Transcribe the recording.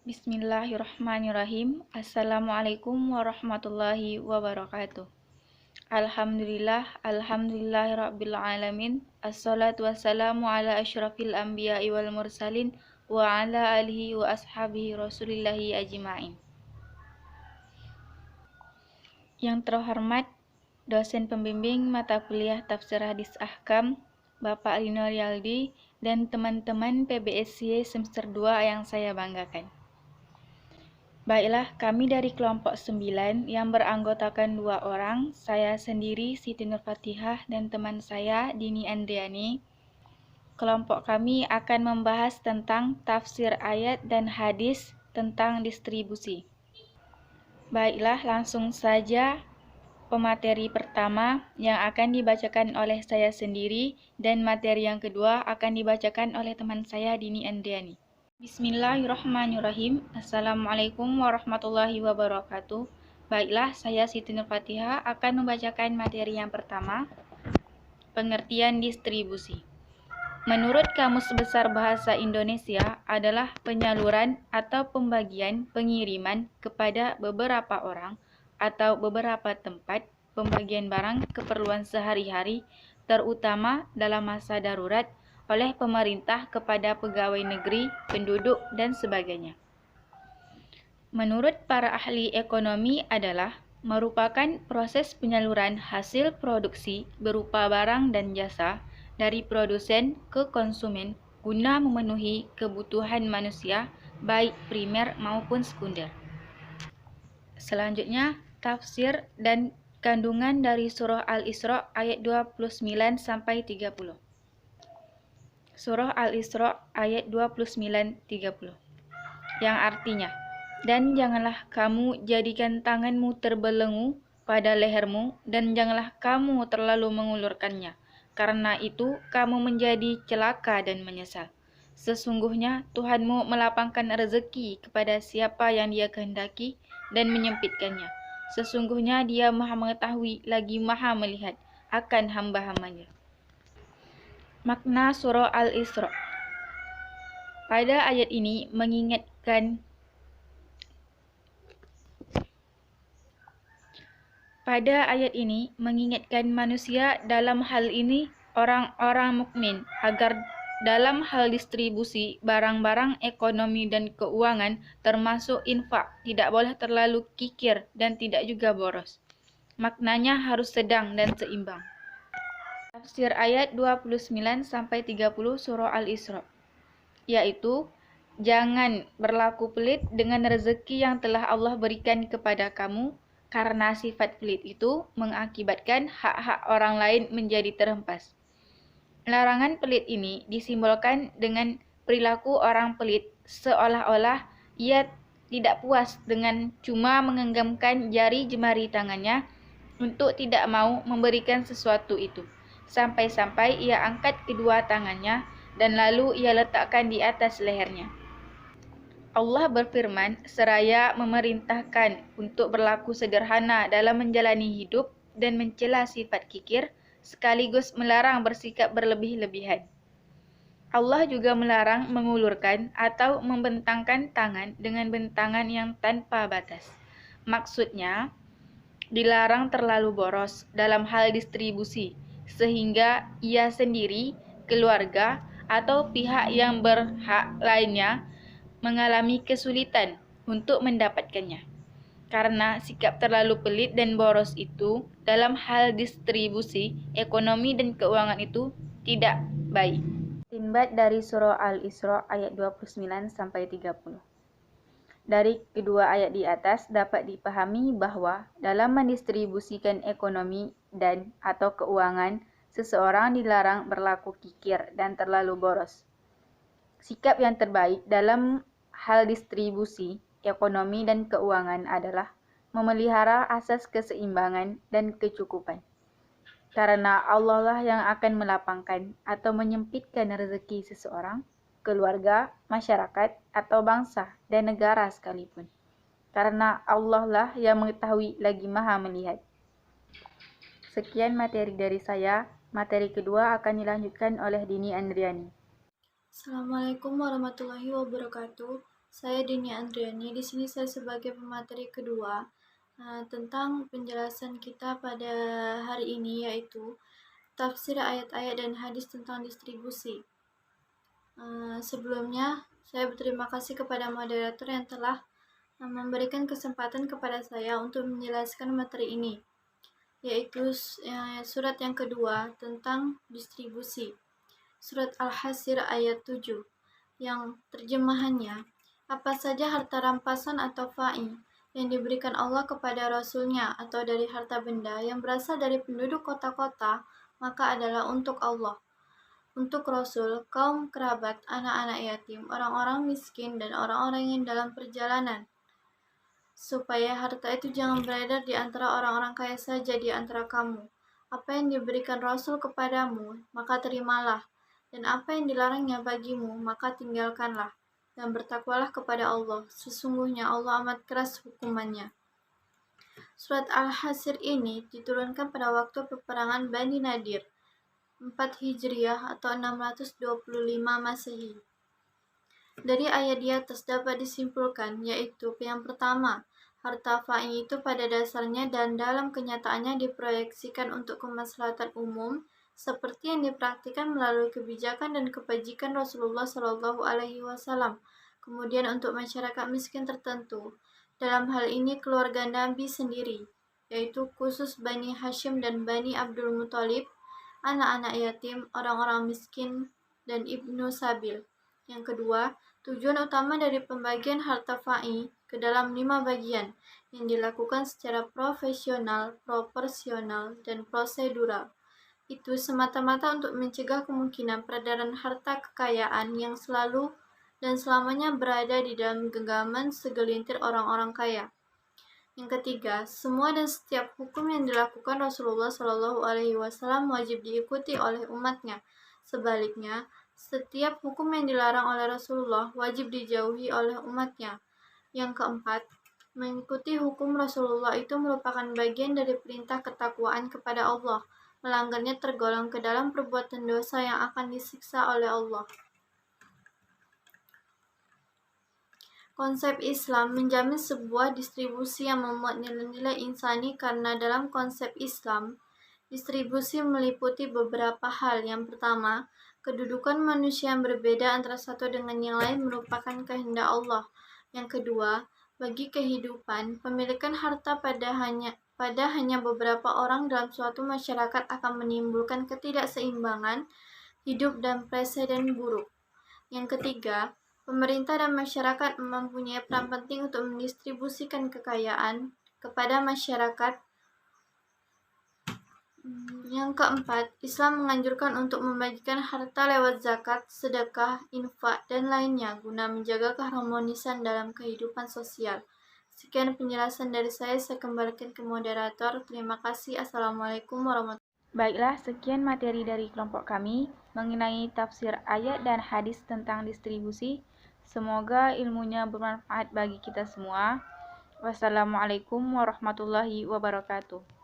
Bismillahirrahmanirrahim. Assalamualaikum warahmatullahi wabarakatuh. Alhamdulillahirabbil alamin. Assalatu wassalamu ala asyrafil anbiya'i wal mursalin wa ala alihi wa ashabihi rasulillahi ajma'in. Yang terhormat dosen pembimbing mata kuliah Tafsir Hadis Ahkam, Bapak Lino Riyaldi, dan teman-teman PBSY semester 2 yang saya banggakan. Baiklah, kami dari kelompok 9 yang beranggotakan 2 orang, saya sendiri Siti Nur Fatihah dan teman saya Dini Andriani. Kelompok kami akan membahas tentang tafsir ayat dan hadis tentang distribusi. Baiklah, langsung saja pemateri pertama yang akan dibacakan oleh saya sendiri dan materi yang kedua akan dibacakan oleh teman saya Dini Andriani. Bismillahirrahmanirrahim. Assalamualaikum warahmatullahi wabarakatuh. Baiklah, saya Siti Nur Fatihah akan membacakan materi yang pertama, pengertian distribusi. Menurut Kamus Besar Bahasa Indonesia adalah penyaluran atau pembagian pengiriman kepada beberapa orang atau beberapa tempat pembagian barang keperluan sehari-hari, terutama dalam masa darurat, oleh pemerintah kepada pegawai negeri, penduduk, dan sebagainya. Menurut para ahli ekonomi adalah merupakan proses penyaluran hasil produksi berupa barang dan jasa dari produsen ke konsumen guna memenuhi kebutuhan manusia, baik primer maupun sekunder. Selanjutnya, tafsir dan kandungan dari surah Al-Isra ayat 29 sampai 30. Surah Al-Isra ayat 29-30 yang artinya, dan janganlah kamu jadikan tanganmu terbelenggu pada lehermu dan janganlah kamu terlalu mengulurkannya, karena itu kamu menjadi celaka dan menyesal. Sesungguhnya Tuhanmu melapangkan rezeki kepada siapa yang Dia kehendaki dan menyempitkannya. Sesungguhnya Dia Maha mengetahui lagi Maha melihat akan hamba-hambanya. Makna surah Al-Isra. Pada ayat ini mengingatkan manusia, dalam hal ini orang-orang mukmin, agar dalam hal distribusi barang-barang ekonomi dan keuangan termasuk infak tidak boleh terlalu kikir dan tidak juga boros. Maknanya harus sedang dan seimbang. Tafsir ayat 29-30 surah Al-Isra, yaitu jangan berlaku pelit dengan rezeki yang telah Allah berikan kepada kamu, karena sifat pelit itu mengakibatkan hak-hak orang lain menjadi terhempas. Larangan pelit ini disimbolkan dengan perilaku orang pelit, seolah-olah ia tidak puas dengan cuma menggenggamkan jari jemari tangannya untuk tidak mau memberikan sesuatu itu, sampai-sampai ia angkat kedua tangannya dan lalu ia letakkan di atas lehernya. Allah berfirman seraya memerintahkan untuk berlaku sederhana dalam menjalani hidup dan mencela sifat kikir, sekaligus melarang bersikap berlebih-lebihan. Allah juga melarang mengulurkan atau membentangkan tangan dengan bentangan yang tanpa batas. Maksudnya, dilarang terlalu boros dalam hal distribusi, sehingga ia sendiri, keluarga, atau pihak yang berhak lainnya mengalami kesulitan untuk mendapatkannya. Karena sikap terlalu pelit dan boros itu dalam hal distribusi, ekonomi dan keuangan itu tidak baik. Istinbat dari surah Al-Isra ayat 29-30. Dari kedua ayat di atas dapat dipahami bahwa dalam mendistribusikan ekonomi dan atau keuangan, seseorang dilarang berlaku kikir dan terlalu boros. Sikap yang terbaik dalam hal distribusi, ekonomi dan keuangan adalah memelihara asas keseimbangan dan kecukupan. Karena Allah lah yang akan melapangkan atau menyempitkan rezeki seseorang, keluarga, masyarakat, atau bangsa dan negara sekalipun. Karena Allah lah yang mengetahui lagi Maha melihat. Sekian materi dari saya. Materi kedua akan dilanjutkan oleh Dini Andriani. Assalamualaikum warahmatullahi wabarakatuh. Saya Dini Andriani. Di sini saya sebagai pemateri kedua tentang penjelasan kita pada hari ini, yaitu tafsir ayat-ayat dan hadis tentang distribusi. Sebelumnya, saya berterima kasih kepada moderator yang telah memberikan kesempatan kepada saya untuk menjelaskan materi ini, yaitu surat yang kedua tentang distribusi. Surat Al-Hasr ayat 7, yang terjemahannya, apa saja harta rampasan atau fa'i yang diberikan Allah kepada Rasul-Nya atau dari harta benda yang berasal dari penduduk kota-kota, maka adalah untuk Allah, untuk Rasul, kaum kerabat, anak-anak yatim, orang-orang miskin, dan orang-orang yang dalam perjalanan, supaya harta itu jangan beredar di antara orang-orang kaya saja di antara kamu. Apa yang diberikan Rasul kepadamu, maka terimalah, dan apa yang dilarangnya bagimu, maka tinggalkanlah, dan bertakwalah kepada Allah. Sesungguhnya Allah amat keras hukumannya. Surat Al-Hasr ini diturunkan pada waktu peperangan Bani Nadir, 4 Hijriah atau 625 Masehi. Dari ayat di atas dapat disimpulkan, yaitu yang pertama, harta fa'i itu pada dasarnya dan dalam kenyataannya diproyeksikan untuk kemaslahatan umum, seperti yang dipraktikkan melalui kebijakan dan kebajikan Rasulullah Shallallahu Alaihi Wasallam. Kemudian untuk masyarakat miskin tertentu, dalam hal ini keluarga Nabi sendiri, yaitu khusus Bani Hashim dan Bani Abdul Muthalib, anak-anak yatim, orang-orang miskin, dan Ibnu Sabil. Yang kedua, tujuan utama dari pembagian harta fa'i ke dalam 5 bagian yang dilakukan secara profesional, proporsional, dan prosedural itu semata-mata untuk mencegah kemungkinan peredaran harta kekayaan yang selalu dan selamanya berada di dalam genggaman segelintir orang-orang kaya. Yang ketiga, semua dan setiap hukum yang dilakukan Rasulullah Shallallahu Alaihi Wasallam wajib diikuti oleh umatnya. Sebaliknya, setiap hukum yang dilarang oleh Rasulullah wajib dijauhi oleh umatnya. Yang keempat, mengikuti hukum Rasulullah itu merupakan bagian dari perintah ketakwaan kepada Allah. Melanggarnya tergolong ke dalam perbuatan dosa yang akan disiksa oleh Allah. Konsep Islam menjamin sebuah distribusi yang memuat nilai-nilai insani karena dalam konsep Islam, distribusi meliputi beberapa hal. Yang pertama, kedudukan manusia yang berbeda antara satu dengan yang lain merupakan kehendak Allah. Yang kedua, bagi kehidupan, pemilikan harta pada hanya beberapa orang dalam suatu masyarakat akan menimbulkan ketidakseimbangan hidup dan presiden buruk. Yang ketiga, pemerintah dan masyarakat mempunyai peran penting untuk mendistribusikan kekayaan kepada masyarakat. Yang keempat, Islam menganjurkan untuk membagikan harta lewat zakat, sedekah, infak, dan lainnya guna menjaga keharmonisan dalam kehidupan sosial. Sekian penjelasan dari saya kembalikan ke moderator. Terima kasih. Assalamualaikum warahmatullahi wabarakatuh. Baiklah, sekian materi dari kelompok kami mengenai tafsir ayat dan hadis tentang distribusi. Semoga ilmunya bermanfaat bagi kita semua. Wassalamualaikum warahmatullahi wabarakatuh.